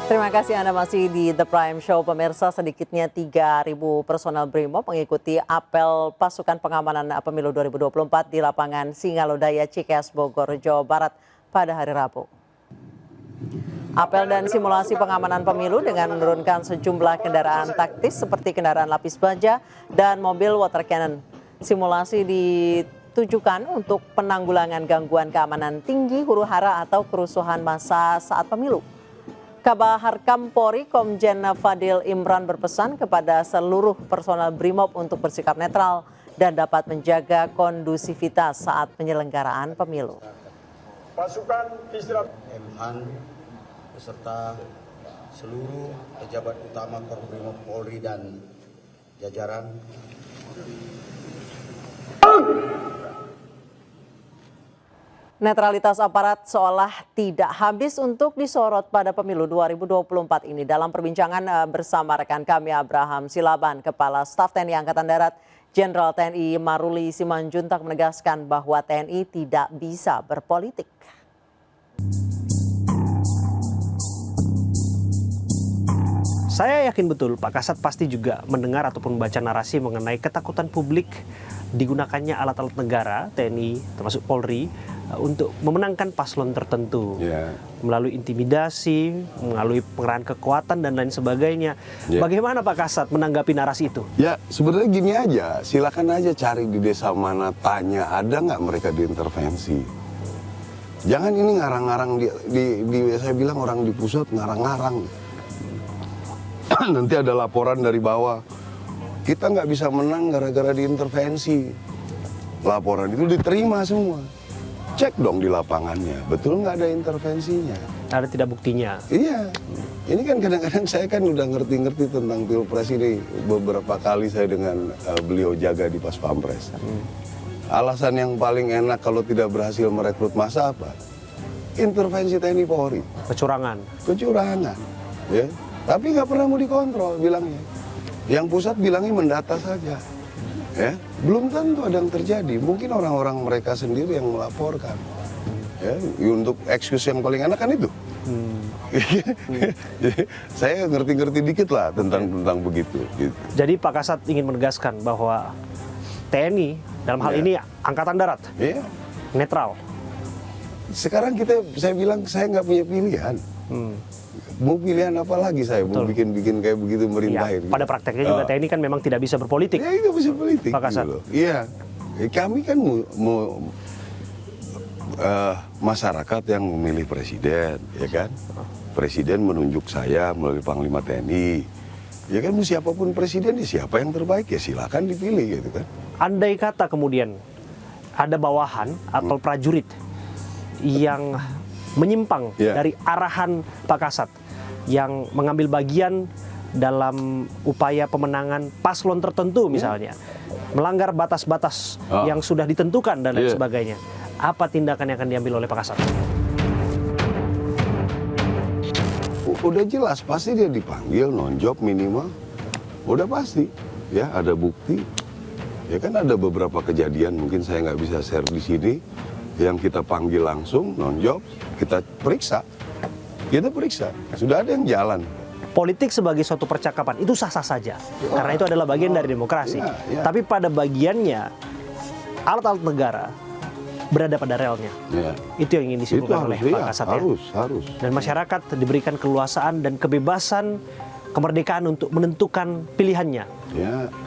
Terima kasih Anda masih di The Prime Show. Pemirsa, sedikitnya 3.000 personel BRIMOB mengikuti apel pasukan pengamanan pemilu 2024 di lapangan Singalodaya, Cikeas, Bogor, Jawa Barat pada hari Rabu. Apel dan simulasi pengamanan pemilu dengan menurunkan sejumlah kendaraan taktis seperti kendaraan lapis baja dan mobil water cannon. Simulasi ditujukan untuk penanggulangan gangguan keamanan tinggi, huru-hara atau kerusuhan massa saat pemilu. Kabaharkam Polri Komjen Fadil Imran berpesan kepada seluruh personel BRIMOB untuk bersikap netral dan dapat menjaga kondusivitas saat penyelenggaraan pemilu. Pasukan istirahat. MHAN beserta seluruh pejabat utama Korbrimob Polri dan jajaran. Netralitas aparat seolah tidak habis untuk disorot pada pemilu 2024 ini. Dalam perbincangan bersama rekan kami Abraham Silaban, Kepala Staf TNI Angkatan Darat, Jenderal TNI Maruli Simanjuntak menegaskan bahwa TNI tidak bisa berpolitik. Saya yakin betul Pak Kasat pasti juga mendengar ataupun membaca narasi mengenai ketakutan publik digunakannya alat-alat negara, TNI termasuk Polri, untuk memenangkan paslon tertentu. Melalui intimidasi, melalui pengerahan kekuatan dan lain sebagainya. Bagaimana Pak Kasat menanggapi narasi itu? Ya sebenarnya gini aja, silakan aja cari di desa mana, tanya ada nggak mereka diintervensi. Jangan ini ngarang-ngarang, saya bilang orang di pusat ngarang-ngarang. Nanti ada laporan dari bawah, kita nggak bisa menang gara-gara diintervensi. Laporan itu diterima semua. Cek dong di lapangannya, betul nggak ada intervensinya. Ada tidak buktinya? Iya, ini kan kadang-kadang saya kan udah ngerti-ngerti tentang Pilpres ini. Beberapa kali saya dengan beliau jaga di Pas Pampres. Alasan yang paling enak kalau tidak berhasil merekrut massa apa? Intervensi TNI Polri. Kecurangan. Kecurangan, ya. Tapi nggak pernah mau dikontrol bilangnya. Yang pusat bilangnya mendata saja. Ya, belum tentu ada yang terjadi. Mungkin orang-orang mereka sendiri yang melaporkan. Ya, untuk excuse yang paling enak kan itu. Jadi, saya ngerti-ngerti dikit lah tentang begitu. Gitu. Jadi Pak Kasat ingin menegaskan bahwa TNI dalam hal ini Angkatan Darat netral. Sekarang saya bilang saya nggak punya pilihan. Mau pilihan apa lagi saya? Mau bikin kayak begitu merintahin. Ya, pada prakteknya juga TNI kan memang tidak bisa berpolitik. Ya itu bisa politik. Pak Kasat. Iya, kami kan mau masyarakat yang memilih presiden, ya kan? Presiden menunjuk saya melalui Panglima TNI. Ya kan, siapapun presiden, siapa yang terbaik ya silakan dipilih gitu kan. Andai kata kemudian ada bawahan atau prajurit yang menyimpang dari arahan Pak Kasat, yang mengambil bagian dalam upaya pemenangan paslon tertentu misalnya, melanggar batas-batas yang sudah ditentukan dan lain sebagainya, apa tindakan yang akan diambil oleh Pak Kasat? Udah jelas, pasti dia dipanggil, non-job minimal, udah pasti, ya ada bukti. Ya kan ada beberapa kejadian, mungkin saya nggak bisa share di sini, yang kita panggil langsung, non-job, kita periksa. Kita periksa, sudah ada yang jalan. Politik sebagai suatu percakapan itu sah-sah saja, karena itu adalah bagian dari demokrasi. Tapi pada bagiannya, alat-alat negara berada pada relnya. Itu yang ingin disimpulkan oleh Pak Kasat. Harus. Dan masyarakat diberikan keluasaan dan kebebasan, kemerdekaan untuk menentukan pilihannya.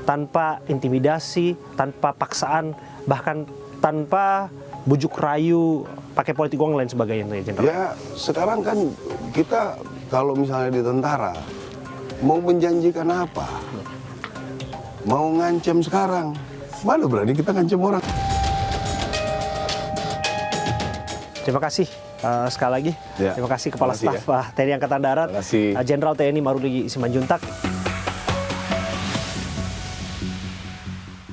Tanpa intimidasi, tanpa paksaan, bahkan tanpa bujuk rayu, pakai politik uang lain sebagainya. Ya, sekarang kan kita kalau misalnya di tentara, mau menjanjikan apa? Mau ngancam sekarang, mana berani kita ngancam orang. Terima kasih sekali lagi. Terima kasih Kepala Staf TNI Angkatan Darat, Jenderal TNI Maruli Simanjuntak.